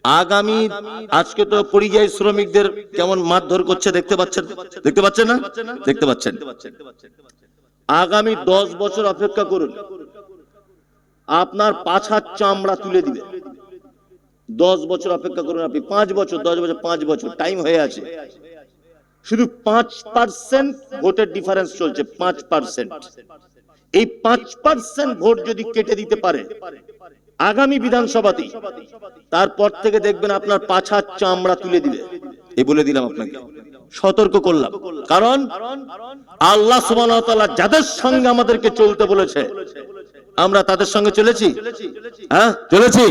আগামী আজকে তো পরিযায়ী শ্রমিকদের কেমন মারধর করছে দেখতে পাচ্ছেন না? দেখতে পাচ্ছেন। আগামী 10 বছর অপেক্ষা করুন, আপনার পাছার চামড়া তুলে দিবে। 10 বছর অপেক্ষা করুন আপনি, 5 বছর 10 বছর 5 বছর টাইম হয়ে আছে। শুধু 5% ভোটের ডিফারেন্স চলছে, 5%। এই 5% ভোট যদি কেটে দিতে পারে আগামী বিধানসভাতেই, তারপর থেকে দেখবেন আপনার পাছার চামড়া তুলে দিবে। এই বলে দিলাম আপনাকে, সতর্ক করলাম। কারণ আল্লাহ সুবহানাহু ওয়া তাআলা যাদের সঙ্গে আমাদেরকে চলতে বলেছে আমরা তাদের সঙ্গে চলেছি, হ্যাঁ চলেছি।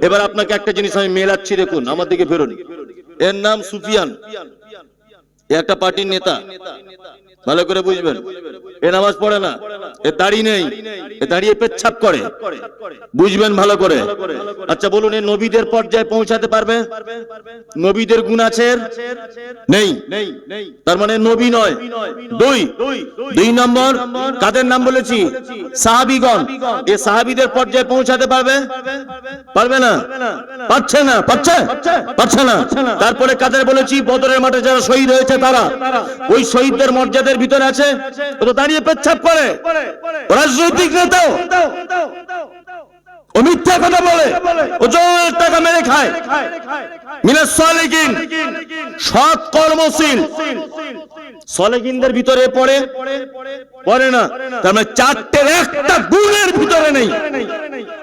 এবার আপনাকে একটা জিনিস আমি মেলাচ্ছি, দেখুন আমার দিকে ফেরুন। এর নাম সুফিয়ান, একটা পার্টির নেতা, ভালো করে বুঝবেন। এ নামাজ পড়ে না, এ দাড়ি নেই, এ দাঁড়িয়ে পেচ্ছাপ করে, বুঝবেন ভালো করে। আচ্ছা বলুন, এ নবীদের পর্যায়ে পৌঁছাতে পারবে? নবীদের গুণ আছে? নেই। তার মানে নবী নয়। দুই নম্বর, কাদের নাম বলেছি? সাহাবীগণ। এ সাহাবীদের পর্যায়ে পৌঁছাতে পারবে? পারবে না, পারছে না, পারছে না। তারপরে কাদের বলেছি? বদরের মাঠে যারা শহীদ হয়েছে তারা। ওই শহীদদের মর্যাদার ভিতরে আছে? ও তো দাঁড়িয়ে পেচ্ছাপ করে, রাজনৈতিক নেতা, ও মিথ্যা কথা বলে, ও জোর টাকা মেরে খায়। মিনাস সালেকিন, সৎ কর্মশীল সালেকিনদের ভিতরে পড়ে না। তার মানে চারটের একটা গুণের ভিতরে নেই।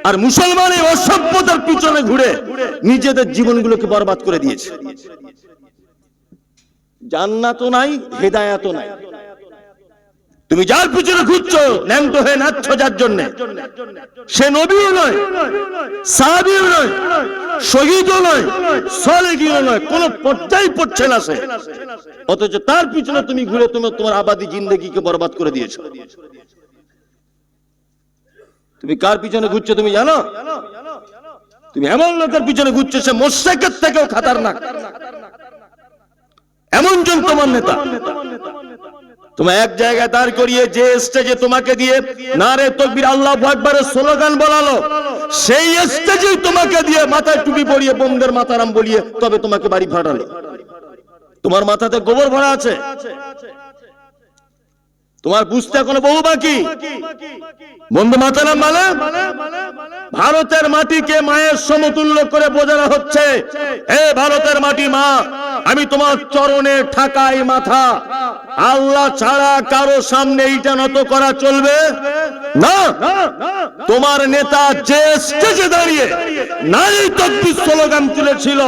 আর মুসলমানের অসভ্যতার পিছনে ঘুরে নিজেদের জীবনগুলোকে বরবাদ করে দিয়েছে। জান্নাতও নাই, হেদায়েতও নাই। তুমি যার পিছনে ঘুরছো, ন্যাংট হয়ে নাচছ যার জন্য, সে নবীও নয়, সাহাবীও নয়, শহীদও নয়, সালেহীও নয়, কোন পর্যায়ে পড়ছে না সে। অথচ তার পিছনে তুমি ঘুরে তোমার আবাদি জিন্দেগিকে বরবাদ করে দিয়েছো। তুমি কার পিছনে ঘুরছো তুমি জানো? তুমি এমন লোকের পিছনে ঘুরছো সে মুশরিকের থেকেও খাতারনাক। এমন জন তোমার নেতা। তোমার এক জায়গায় দাঁড় করিয়ে যে স্টেজে তোমাকে দিয়ে নারে তাকবীর আল্লাহু আকবারের স্লোগান বলালো, সেই স্টেজেই তোমাকে দিয়ে মাথায় টুপি পরিয়ে বন্দের মাতারাম বলিয়ে তবে তোমাকে বাড়ি ফাটালো। তোমার মাথাতে গোবর ভরা আছে, তোমার বুঝতে এখনো বহু বাকি। বন্দে মাতারাম মানে ভারতের মাটিকে মায়ের সমতুল্য করে বোঝানো হচ্ছে, হে ভারতের মাটি মা, আমি তোমার চরণে ঠাকাই মাথা। আল্লাহ ছাড়া কারো সামনে এইটা নত করা চলবে না। তোমার নেতা যে স্টেজে দাঁড়িয়ে নারী তাকবীর স্লোগান তুলেছিল,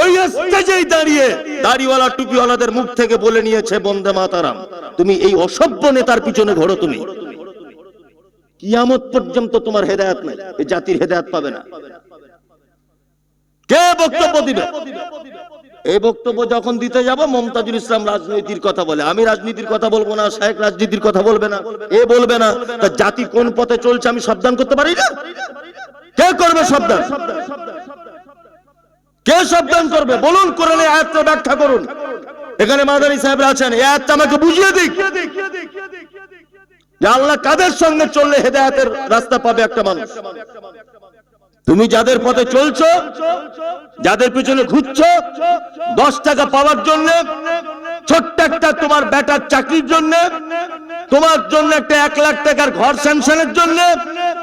ওই স্টেজেই দাঁড়িয়ে দাড়িওয়ালা টুপিওয়ালাদের মুখ থেকে বলে নিয়েছে বন্দে মাতারাম। তুমি এই অসভ্য নেতার পিছনে ঘোরো, তুমি কিয়ামত পর্যন্ত তোমার হেদায়েত নাই, এই জাতির হেদায়েত পাবে না। কে বক্তব্য দিবে? এই বক্তব্য যখন দিতে যাব, মমতাজুল ইসলাম রাজনীতির কথা বলে, আমি রাজনীতির কথা বলবো না, শায়েখ রাজনীতির কথা বলবে না, এ বলবে না। তা জাতি কোন পথে চলছে আমি সাবধান করতে পারি না? কে করবে সাবধান? কে সাবধান করবে বলুন? কোরআনে আয়াতটা ব্যাখ্যা করুন। এখানে মাদানী সাহেবরা আছেন, এই আয়াতটা আমাকে বুঝিয়ে দিক যে আল্লাহ কাদের সঙ্গে চললে হেদায়েতের রাস্তা পাবে একটা মানুষ। তুমি যাদের পথে চলছো, যাদের পিছনে ঘুরছো, 10 টাকা পাওয়ার জন্য, ছোট্ট একটা তোমার বেটার চাকরির জন্য, তোমার জন্য একটা 1 লাখ টাকার ঘর স্যাংশনের জন্য,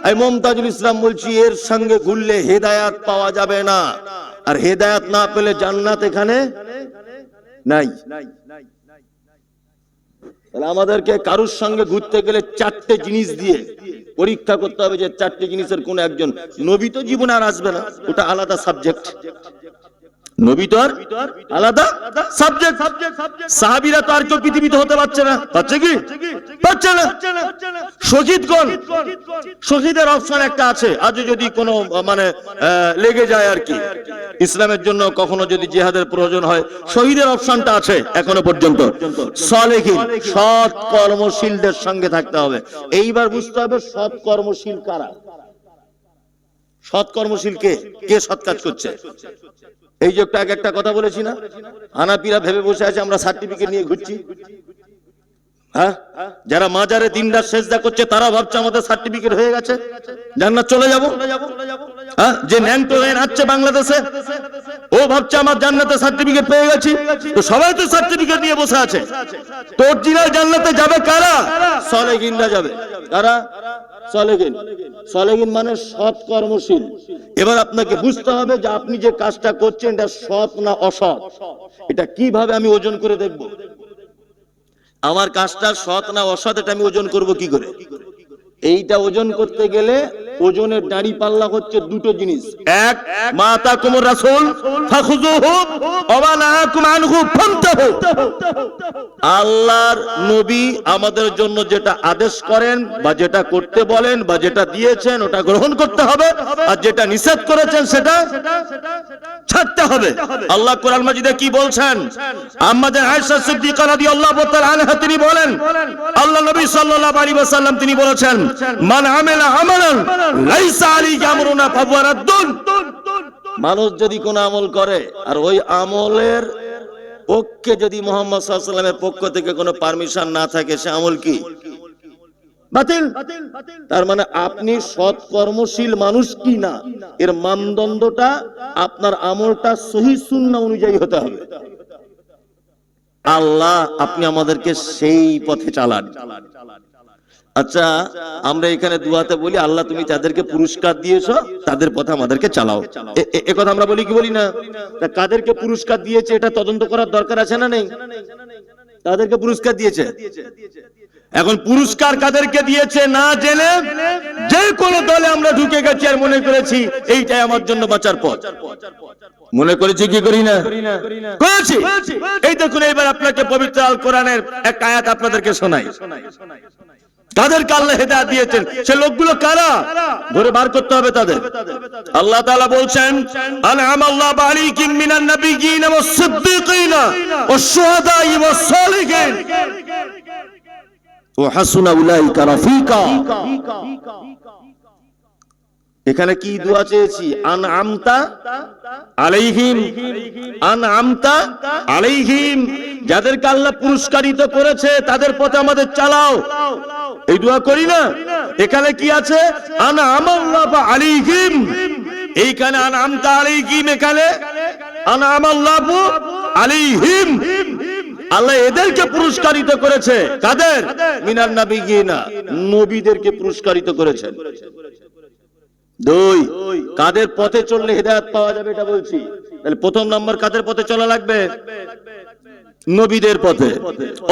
এই মমতাজুল ইসলাম বলছি এর সঙ্গে ঘুরলে হেদায়েত পাওয়া যাবে না। আর হেদায়েত না পেলে জান্নাত এখানে নাই। তাহলে আমাদেরকে কারুর সঙ্গে ঘুরতে গেলে 4টে জিনিস দিয়ে পরীক্ষা করতে হবে যে 4টে জিনিসের কোন একজন। নবী তো জীবনে আর আসবে না, ওটা আলাদা সাবজেক্ট। নবী তো আর আলাদা সাবজেক্ট। সাহাবীরা তো আর কেউ পৃথিবীতে হতে পারছে না, পারছে কি? পারছে না। শহীদগণ, শহীদের অপশন একটা আছে, আজ যদি কোনো মানে লেগে যায় আর কি, ইসলামের জন্য কখনো যদি জিহাদের প্রয়োজন হয়, শহীদের অপশনটা আছে এখনো পর্যন্ত। সালেহীন, সৎ কর্মশীলদের সঙ্গে থাকতে হবে। এইবার বুঝতে হবে সৎ কর্মশীল কারা। সৎ কর্মশীল কে? কে সৎ কাজ করছে? এই যে একটা কথা বলেছি না, হানাফিরা ভেবে বসে আছে আমরা সার্টিফিকেট নিয়ে ঘুরছি। হ্যাঁ, যারা মাজারে দিনরাত সেজদা করছে তারা ভাবছে আমাদের সার্টিফিকেট হয়ে গেছে, জান্নাত চলে যাব। হ্যাঁ, যে ন্যাংটো হয়ে নাচছে বাংলাদেশে ও ভাবছে আমার জান্নাতে সার্টিফিকেট পেয়ে গেছি। তো সবাই তো সার্টিফিকেট নিয়ে বসে আছে। তো অরিজিনাল জান্নাতে যাবে কারা? সালেহিনরা যাবে। কারা? সালেহিন। সালেহিন মানে সৎ কর্মশীল। এবার আপনাকে বুঝতে হবে যে আপনি যে কাজটা করছেন এটা সৎ না অসৎ। এটা কিভাবে আমি ওজন করে দেখব? আমার কাজটা সৎ না অসৎ এটা আমি ওজন করব কি করে? এইটা ওজন করতে গেলে ওজনের দাড়ি পাল্লা হচ্ছে দুটো জিনিস। এক, মা আতাকুমুর রাসূল ফাখুযুহু ওয়া মা নাহাকুম আনহু ফান্তাহু। আল্লাহর নবী আমাদের জন্য যেটা আদেশ করেন বা যেটা করতে বলেন বা যেটা দিয়েছেন ওটা গ্রহণ করতে হবে, আর যেটা নিষেধ করেছেন সেটা ছাড়তে হবে। আল্লাহ কোরআন মাজিদে কি বলছেন? আমাদের আয়েশা সিদ্দিকা রাদিয়াল্লাহু তাআলা আনহা তিনি বলেন, আল্লাহ নবী সাল্লাল্লাহু আলাইহি ওয়াসাল্লাম তিনি বলেছেন, মান আমিলা আমালান লাইসা আলাইহি আমরুনা ফাহুয়া রাদ্দুন। মানুষ যদি কোন আমল করে আর ওই আমলের পক্ষে যদি মুহাম্মদ সাল্লাল্লাহু আলাইহি ওয়াসাল্লামের পক্ষ থেকে কোনো পারমিশন না থাকে সে আমল কি? বাতিল। তার মানে আপনি সৎ কর্মশীল মানুষ কি না এর মানদণ্ডটা আপনার আমলটা সহিহ সুন্নাহ অনুযায়ী হতে হবে। আল্লাহ আপনি আমাদেরকে সেই পথে চালান। আচ্ছা, আমরা এখানে দুয়াতে বলি আল্লাহ তুমি যাদেরকে পুরস্কার দিয়েছো তাদের পথে আমাদেরকে চালাও, এ কথা আমরা বলি কি বলি না? তা কাদেরকে পুরস্কার দিয়েছে এটা তদন্ত করার দরকার আছে না নেই? তাদেরকে পুরস্কার দিয়েছে। এখন পুরস্কার কাদেরকে দিয়েছে না জেনে যে কোনো দলে আমরা ঢুকে গেছি আর মনে করেছি এইটাই আমার জন্য বাঁচার পথ। মনে করেছি কি করি না? করেছি। এই দেখুন এবার আপনাকে পবিত্র আল কোরআনের এক আয়াত আপনাদেরকে শোনাই। তাদেরকে আল্লাহ হেদায়েত দিয়েছেন, সে লোকগুলো কারা ধরে বার করতে হবে তাদের। আল্লাহ তাআলা বলছেন, আনআমাল্লাহু আলাইহিম মিনান নাবিয়্যিনা ওয়াস সিদ্দীকিনা ওয়াশ শুহাদাই ওয়াস সালিহিন ওয়া হাসুনা উলাইকা রাফিকা। এখানে কি দোয়া চেয়েছি? আনআমতা আলাইহিম, আনআমতা আলাইহিম, যাদেরকে আল্লাহ পুরস্কারিত করেছে তাদের পথে আমাদের চালাও। এই দোয়া করি না? এখানে কি আছে? আনআমাল্লাহু আলাইহিম। এইখানে আনআমতা আলাইহিম, এখানে আনআমাল্লাহু আলাইহিম। আল্লাহ এদেরকে পুরস্কারিত করেছে। কাদের? মিনান নাবিয়্যিনা, নবীদেরকে পুরস্কারিত করেছেন। দুই, কাদের পথে চললে হেদায়েত পাওয়া যাবে এটা বলছি। তাহলে প্রথম নাম্বার কাদের পথে চলা লাগবে? নবীদের পথে।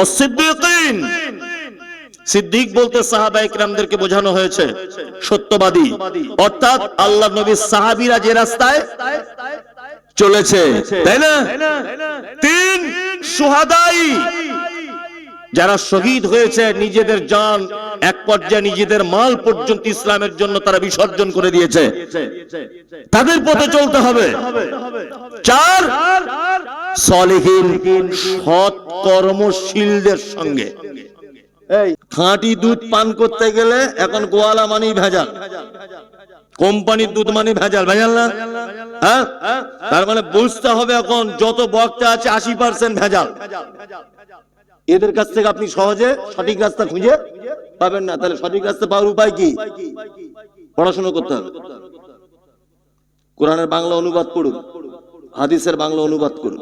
অস-সিদ্দীকিন, সিদ্দিক বলতে সাহাবায়ে কিরামদেরকে বোঝানো হয়েছে সত্যবাদী, অর্থাৎ আল্লাহ নবীর সাহাবীরা যে রাস্তায় চলেছে, তাই না? তিন, শুহাদাই, যারা শহীদ হয়েছে, নিজেদের জান এক পর্যায়ে নিজেদের মাল পর্যন্ত ইসলামের জন্য তারা বিসর্জন করে দিয়েছে, তাদের পথে চলতে হবে। চার, সালেহিন, সৎ কর্মশীলদের সঙ্গে। এই খাঁটি দুধ পান করতে গেলে এখন গোয়ালা মানি ভেজাল, কোম্পানির দুধ মানে ভেজাল, ভেজাল না? হ্যাঁ, তার মানে বুঝতে হবে এখন যত বক্তা আছে 80% ভেজাল। এদের কাছ থেকে আপনি সহজে সঠিক রাস্তা খুঁজে পাবেন না। তাহলে সঠিক রাস্তা পাওয়ার উপায় কি? পড়াশোনা করতে হবে। কোরআনের বাংলা অনুবাদ করুন, হাদিসের বাংলা অনুবাদ করুন।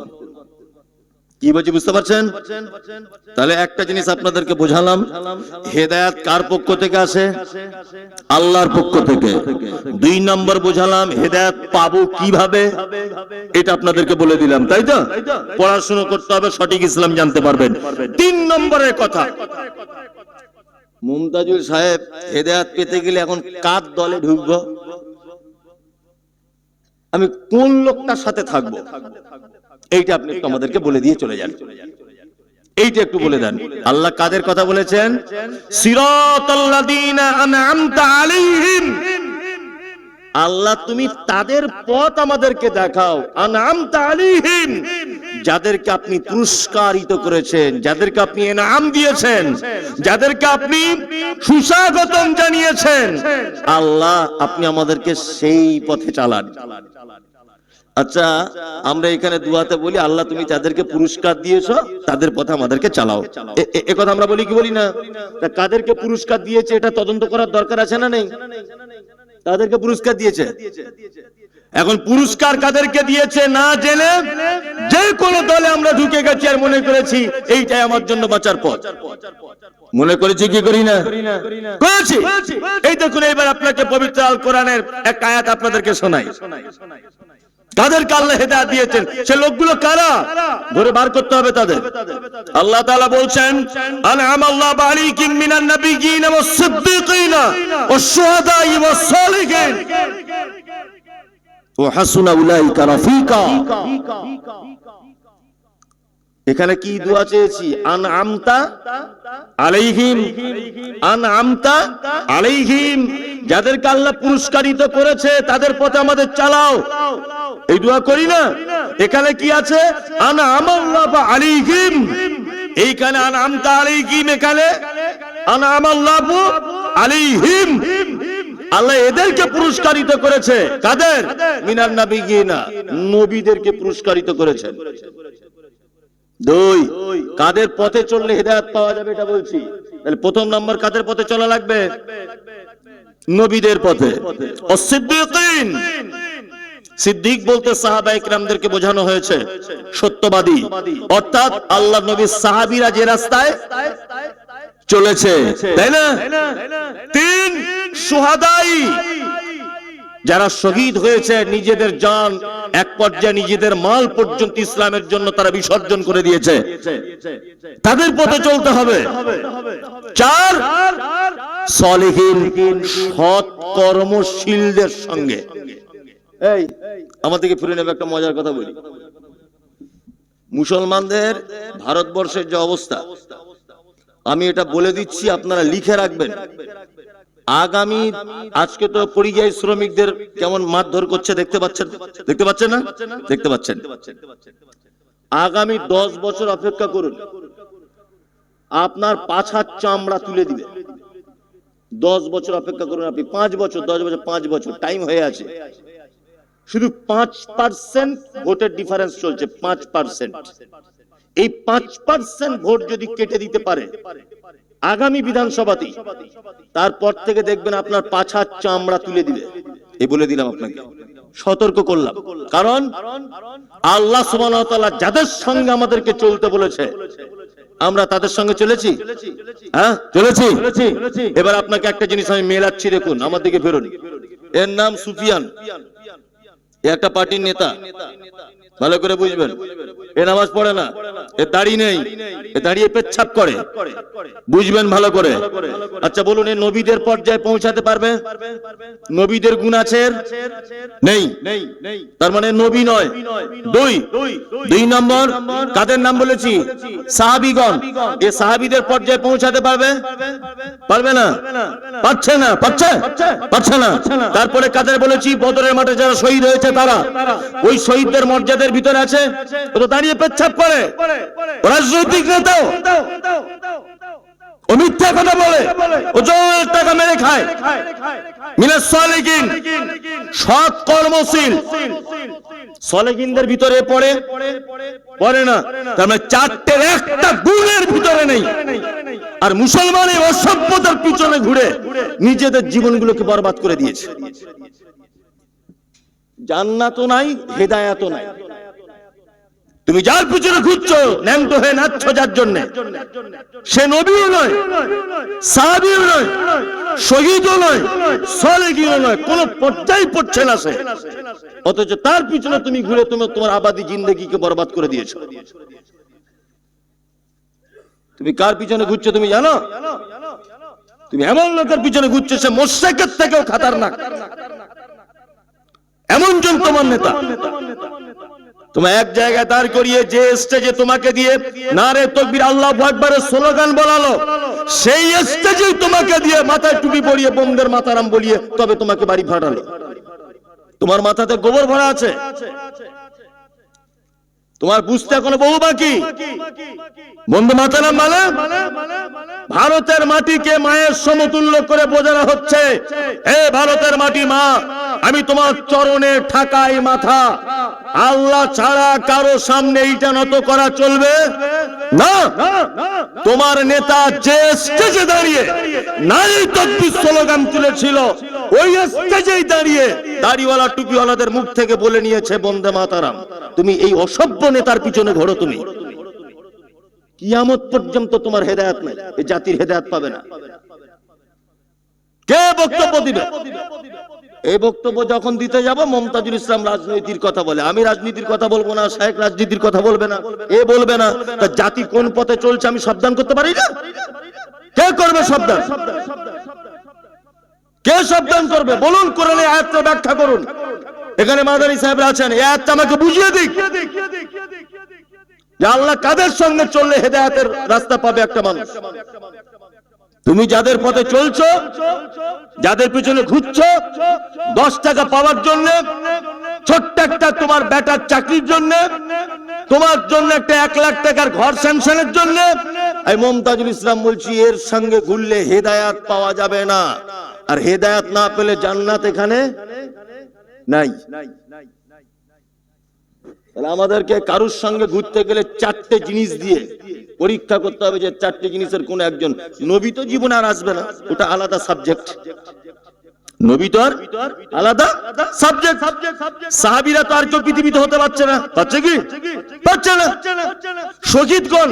কি বলছি বুঝতে পারছেন? তাহলে একটা জিনিস আপনাদেরকে বোঝালাম, হেদায়েত কার পক্ষ থেকে আসে? আল্লাহর পক্ষ থেকে। দুই নম্বর বোঝালাম হেদায়েত পাবো কিভাবে, এটা আপনাদেরকে বলে দিলাম, তাই তো? পড়াশোনা করতে হবে, সঠিক ইসলাম জানতে পারবেন। তিন নম্বরের কথা, মুমতাজুল সাহেব হেদায়েত পেতে গেলে এখন কার দলে ঢুকবো, আমি কোন লোকটার সাথে থাকবো, এইটা আপনি একটু আমাদেরকে বলে দিয়ে চলে যান। এইটা একটু বলে দেন। আল্লাহ কাদের কথা বলেছেন? সিরাতাল্লাযীনা আনআমতা আলাইহিম। আল্লাহ তুমি তাদের পথ আমাদেরকে দেখাও। আনআমতা আলাইহিম, যাদেরকে আপনি পুরস্কারিত করেছেন, যাদেরকে আপনি ইনাম দিয়েছেন, যাদেরকে আপনি সুস্বাগতম জানিয়েছেন। আল্লাহ আপনি আমাদেরকে সেই পথে চালান। আচ্ছা, আমরা এখানে দুয়াতে বলি আল্লাহ তুমি যাদেরকে পুরস্কার দিয়েছো তাদের পথে আমাদেরকে চালাও, এ কথা আমরা বলি কি বলি না? তা কাদেরকে পুরস্কার দিয়েছে এটা তদন্ত করার দরকার আছে না নেই? তাদেরকে পুরস্কার দিয়েছে। এখন পুরস্কার কাদেরকে দিয়েছে না জেনে যে কোনো দলে আমরা ঢুকে গেছি আর মনে করেছি এইটাই আমার জন্য বাঁচার পথ, মনে করেছি কি করি না? করেছি। এই দেখুন, এবার আপনাকে পবিত্র আল কোরআনের এক আয়াত আপনাদেরকে শোনাই। কাদেরকে আল্লাহ হেদায়েত দিয়েছেন সে লোকগুলো কারা ধরে বার করতে হবে তাদের। আল্লাহ তাআলা বলছেন, আনআমাল্লাহু আলাইহিম মিনান নাবিয়্যিনা ওয়াস সিদ্দীকিনা ওয়াশ শুহাদা'i ওয়াস সালিহিন ওয়া হাসুনা উলাইকা রাফিকা। এখানে কি দোয়া চেয়েছি? আনআমতা আলাইহিম, আনআমতা আলাইহিম, যাদেরকে আল্লাহ পুরস্কারিত করেছে তাদের পথে আমাদের চালাও, এই দোয়া করি না? এখানে কি আছে? আনআমাল্লাহু আলাইহিম, এইখানে আনআমতা আলাইহিম, এখানে আনআমাল্লাহু আলাইহিম, আল্লাহ এদেরকে পুরস্কারিত করেছে। কাদের? মিনান নাবিয়্যিনা, নবীদেরকে পুরস্কারিত করেছেন। দুই, কাদের পথে চললে হেদায়েত পাওয়া যাবে এটা বলছি। তাহলে প্রথম নাম্বার কাদের পথে চলা লাগবে? নবীদের পথে। অসিদ্দিকিন, সিদ্দিক বলতে সাহাবায়ে কিরামদেরকে বোঝানো হয়েছে সত্যবাদী, অর্থাৎ আল্লাহ নবীর সাহাবীরা যে রাস্তায় চলেছে, তাই না? তিন, শুহাদাই, যারা শহীদ হয়েছে, নিজেদের জান এক পর্যায়ে নিজেদের মাল পর্যন্ত ইসলামের জন্য তারা বিসর্জন করে দিয়েছে, তাদের পথে চলতে হবে। চার, সালিহিন, সৎ কর্মশীলদের সঙ্গে। এই আমাদেরকে ফিরে নেবে একটা মজার কথা বলি। মুসলমানদের ভারতবর্ষের যে অবস্থা, আমি এটা বলে দিচ্ছি, আপনারা লিখে রাখবেন। আগামী, আজকে তো পরিযায়ী শ্রমিকদের কেমন মারধর করছে দেখতে পাচ্ছেন, দেখতে পাচ্ছেন না? দেখতে পাচ্ছেন। আগামী 10 বছর অপেক্ষা করুন, আপনার পাছার চামড়া তুলে দিবে। 10 বছর অপেক্ষা করুন আপনি, 5 বছর, 10 বছর, 5 বছর টাইম হয়ে আছে। শুধু 5% ভোটের ডিফারেন্স চলছে, 5%। এই 5% ভোট যদি কেটে দিতে পারে আগামী বিধানসভাতে, তারপর থেকে দেখবেন আপনার পাছার চামড়া তুলে দিবে। এই বলে দিলাম আপনাকে, সতর্ক করলাম। কারণ আল্লাহ সুবহানাহু ওয়া তাআলা যাদের সঙ্গে আমাদেরকে চলতে বলেছে আমরা তাদের সঙ্গে চলেছি, হ্যাঁ চলেছি। এবার আপনাকে একটা জিনিস আমি মেলাচ্ছি, দেখুন আমার দিকে ফেরুন। এর নাম সুফিয়ান, একটা পার্টির নেতা, ভালো করে বুঝবেন। এ নামাজ পড়ে না, এ দাড়ি নেই, এ দাঁড়িয়ে পেচ্ছাপ করে, বুঝবেন ভালো করে। আচ্ছা বলুন, এ নবীদের পর্যায়ে পৌঁছাতে পারবে? নবীদের গুণ আছে? নেই, তার মানে নবী নয়। দুই নম্বর, কাদের নাম বলেছি? সাহাবীগণ। এ সাহাবীদের পর্যায়ে পৌঁছাতে পারবে? পারবে না, পারছে না, পারছে না। তারপরে কাদের বলেছি? বদরের মাঠে যারা শহীদ হয়েছে তারা। ওই শহীদদের মর্যাদার ভিতরে আছে? ও তো দাঁড়িয়ে পেচ্ছাপ করে, রাজনৈতিক নেতা, ও মিথ্যা কথা বলে, ও জোর টাকা মেরে খায়। মিনাস সালিহিন, সৎ কর্মশীল, সালিহিনদের ভিতরে পড়ে না। তার মানে চারটের একটা গুণের ভিতরে নেই। আর মুসলমানের অসভ্যতার পিছনে ঘুরে নিজেদের জীবনগুলোকে বরবাদ করে দিয়েছে। জান্নাতও নাই, হেদায়েতও নাই। তুমি যার পিছনে ঘুরছো, ন্যাংটো হয়ে নাচছো যার জন্য, সে নবীও নয়, সাহাবীও নয়, শহীদও নয়, সালেহীও নয়, কোন পর্যায়ে পড়ছে না সে। অথচ তার পিছনে তুমি ঘুরে তোমার আবাদি জিন্দেগিকে বরবাদ করে দিয়েছো। তুমি কার পিছনে ঘুরছো তুমি জানো? তুমি এমন লোকের পিছনে ঘুরছো সে মুশরিকের থেকেও খতরনাক। এমন জন তোমার নেতা, তোমার এক জায়গায় দাঁড় করিয়ে যে স্টেজে তোমাকে দিয়ে নারে তাকবীর আল্লাহু আকবারের স্লোগান বলালো, সেই স্টেজেই তোমাকে দিয়ে মাথায় টুপি পরিয়ে বোমদের মাতারাম বলিয়ে তবে তোমাকে বাড়ি ফাটালো। তোমার মাথাতে গোবর ভরা আছে, তোমার বুঝতে এখনো বহু বাকি। বন্ধু মাতারাম মানে ভারতের মাটিকে মায়ের সমতুল্য করে বোঝানো হচ্ছে, হে ভারতের মাটি মা, আমি তোমার চরণে ঠাকাই মাথা, আল্লাহ ছাড়া কারো সামনে এইটা নত করা চলবে না। তোমার নেতা যে স্টেজে দাঁড়িয়ে নারী তাকবীর স্লোগান তুলেছিল, ওই স্টেজেই দাঁড়িয়ে দাড়িওয়ালা টুপিওয়ালাদের মুখ থেকে বলে নিয়েছে বন্দে মাতারাম। তুমি এই অসভ্য নেতার পিছনে ঘোরো, তুমি কিয়ামত পর্যন্ত তোমার হেদায়েত নাই, এই জাতির হেদায়েত পাবে না। কে বক্তব্য দিবে? এই বক্তব্য যখন দিতে যাব, মমতাজুল ইসলাম রাজনীতির কথা বলে, আমি রাজনীতির কথা বলবো না, শায়েখ রাজনীতির কথা বলবে না, এ বলবে না। তা জাতি কোন পথে চলছে আমি সাবধান করতে পারি না? কে করবে সাবধান? কে সাবধান করবে বলুন? কোরআনের আয়াতটা ব্যাখ্যা করুন। এখানে মাদানী সাহেবরা আছেন, এই আয়াতটা আমাকে বুঝিয়ে দিক যে আল্লাহ কাদের সঙ্গে চললে হেদায়েতের রাস্তা পাবে একটা মানুষ। তুমি যাদের পথে চলছো, যাদের পিছনে ঘুরছো 10 টাকা পাওয়ার জন্য, ছোট্ট একটা তোমার বেটার চাকরির জন্য, তোমার জন্য একটা 1 লাখ টাকার ঘর স্যাংশনের জন্য, এই মমতাজুল ইসলাম বলছি এর সঙ্গে ঘুরলে হেদায়েত পাওয়া যাবে না। আর হেদায়েত না পেলে জান্নাত এখানে নাই। তাহলে আমাদেরকে কারুর সঙ্গে ঘুরতে গেলে 4টে জিনিস দিয়ে পরীক্ষা করতে হবে যে 4টে জিনিসের কোন একজন। নবী তো জীবনে আর আসবে না, ওটা আলাদা সাবজেক্ট। নবী তো আর আলাদা সাবজেক্ট। সাহাবীরা তো আর কেউ পৃথিবীতে হতে পারছে না, পারছে কি? পারছে না। শহীদগণ,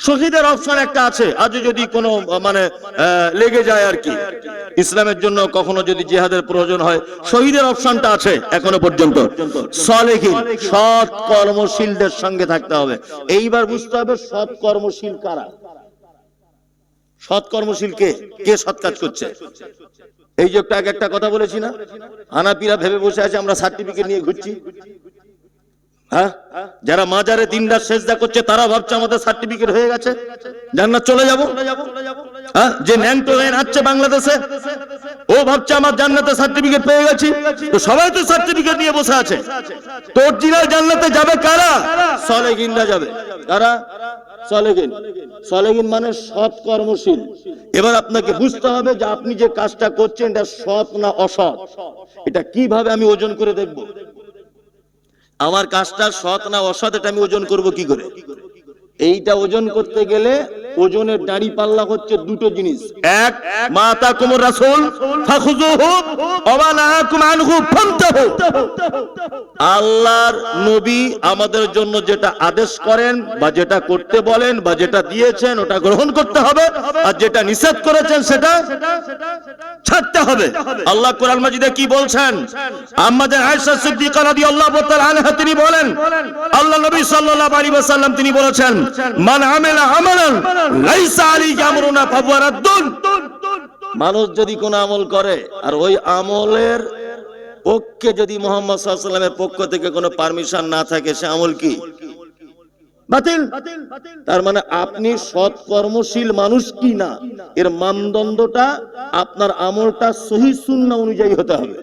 শহীদের অপশন একটা আছে, আজ যদি কোনো মানে লেগে যায় আর কি, ইসলামের জন্য কখনো যদি জিহাদের প্রয়োজন হয়, শহীদের অপশনটা আছে এখনো পর্যন্ত। সালেহীন, সৎ কর্মশীলদের সঙ্গে থাকতে হবে। এইবার বুঝতে হবে সৎ কর্মশীল কারা। সৎ কর্মশীল কে? কে সৎ কাজ করছে? এই যে একটু আগে একটা কথা বলেছি না, হানাফিরা ভেবে বসে আছে আমরা সার্টিফিকেট নিয়ে ঘুরছি। হ্যাঁ, যারা মাজারে দিনরাত সেজদা করছে তারা ভাবছে আমাদের সার্টিফিকেট হয়ে গেছে, জান্নাত চলে যাব। হ্যাঁ, যে ন্যাংটো হয়ে নাচছে বাংলাদেশে, ও ভাবছে আমার জান্নাতে সার্টিফিকেট পেয়ে গেছি। তো সবাই তো সার্টিফিকেট নিয়ে বসে আছে। তো অরিজিনাল জান্নাতে যাবে কারা? সালেহীনরা যাবে। কারা? সালেহীন। সালেহীন মানে সৎ কর্মশীল। এবার আপনাকে বুঝতে হবে যে আপনি যে কাজটা করছেন এটা সৎ না অসৎ। এটা কিভাবে আমি ওজন করে দেখব? আমার কাজটা সৎ না অসৎ এটা আমি ওজন করব কি করে? এইটা ওজন করতে গেলে ওজনের দাড়ি পাল্লা হচ্ছে দুটো জিনিস। এক, মা আতাকুমুর রাসূল ফাখুযুহু ওয়া মা নাহাকুম আনহু ফান্তাহু। আল্লাহর নবী আমাদের জন্য যেটা আদেশ করেন বা যেটা করতে বলেন বা যেটা দিয়েছেন ওটা গ্রহণ করতে হবে, আর যেটা নিষেধ করেছেন সেটা ছাড়তে হবে। আল্লাহ কোরআন মাজিদে কি বলছেন? আম্মাজান আয়েশা সিদ্দিকা রাদিয়াল্লাহু তাআলা আনহা তিনি বলেন, আল্লাহ নবী সাল্লাল্লাহু আলাইহি ওয়াসাল্লাম তিনি বলেছেন, মান আমিলা আমালান লাইসা আলাইহি আমরুনা ফাহুয়া রাদ্দুন। মানুষ যদি কোন আমল করে আর ওই আমলের পক্ষে যদি মুহাম্মদ সাল্লাল্লাহু আলাইহি ওয়াসাল্লামের পক্ষ থেকে কোনো পারমিশন না থাকে, সে আমল কি? বাতিল। তার মানে আপনি সৎ কর্মশীল মানুষ কি না, এর মানদণ্ডটা আপনার আমলটা সহিহ সুন্নাহ অনুযায়ী হতে হবে।